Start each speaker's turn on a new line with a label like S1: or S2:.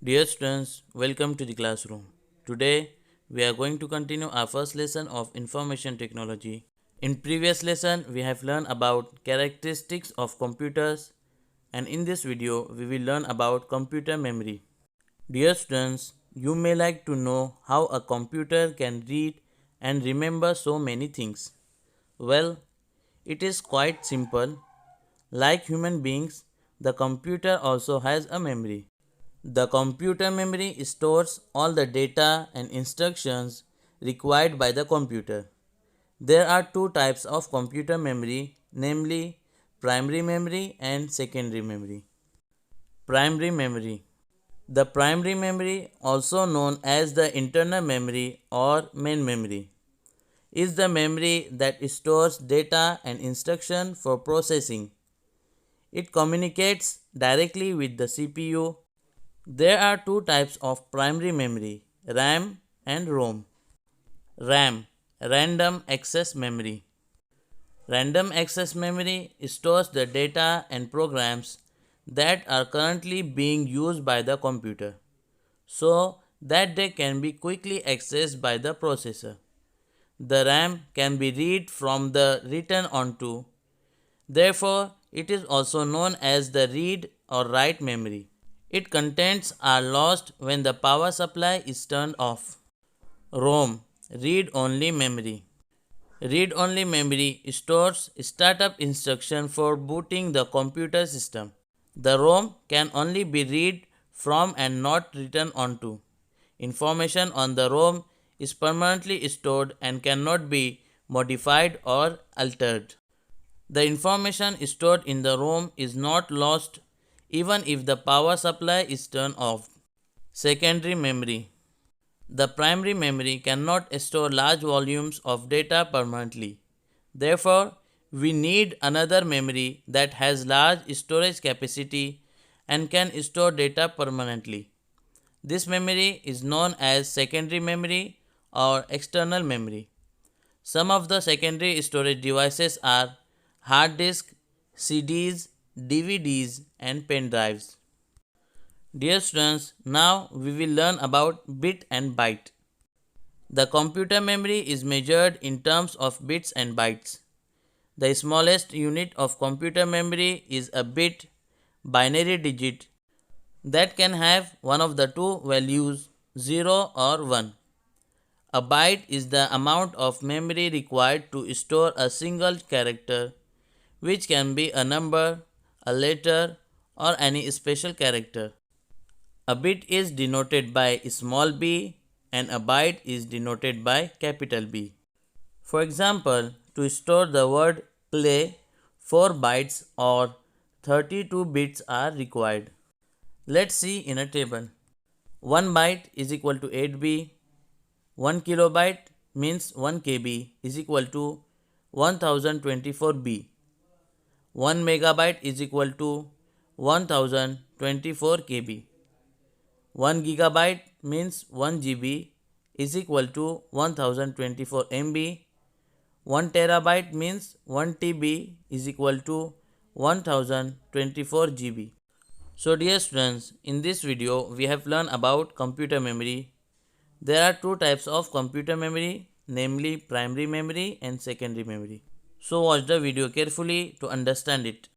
S1: Dear students, welcome to the classroom. Today, we are going to continue our first lesson of information technology. In previous lesson, we have learned about characteristics of computers, and in this video, we will learn about computer memory. Dear students, you may like to know how a computer can read and remember so many things. Well, it is quite simple. Like human beings, the computer also has a memory. The computer memory stores all the data and instructions required by the computer. There are two types of computer memory, namely primary memory and secondary memory. Primary memory. The primary memory, also known as the internal memory or main memory, is the memory that stores data and instruction for processing. It communicates directly with the CPU. There are two types of primary memory, RAM and ROM. RAM, Random Access Memory. Random access memory stores the data and programs that are currently being used by the computer, so that they can be quickly accessed by the processor. The RAM can be read from the written onto. Therefore, it is also known as the read or write memory. Its contents are lost when the power supply is turned off. ROM, Read-Only Memory. Read-only memory stores startup instruction for booting the computer system. The ROM can only be read from and not written onto. Information on the ROM is permanently stored and cannot be modified or altered. The information stored in the ROM is not lost even if the power supply is turned off. Secondary memory. The primary memory cannot store large volumes of data permanently. Therefore, we need another memory that has large storage capacity and can store data permanently. This memory is known as secondary memory or external memory. Some of the secondary storage devices are hard disk, CDs, DVDs, and pen drives. Dear students, now we will learn about bit and byte. The computer memory is measured in terms of bits and bytes. The smallest unit of computer memory is a bit, binary digit, that can have one of the two values 0 or 1. A byte is the amount of memory required to store a single character, which can be a number, a letter, or any special character. A bit is denoted by small b and a byte is denoted by capital B. For example, to store the word play, 4 bytes or 32 bits are required. Let's see in a table. 1 byte is equal to 8b, 1 kilobyte means 1 KB is equal to 1024 B. 1 megabyte is equal to 1024 KB. 1 gigabyte means 1 GB is equal to 1024 MB. 1 terabyte means 1 TB is equal to 1024 GB. So dear students, in this video we have learned about computer memory. There are two types of computer memory, namely primary memory and secondary memory. So watch the video carefully to understand it.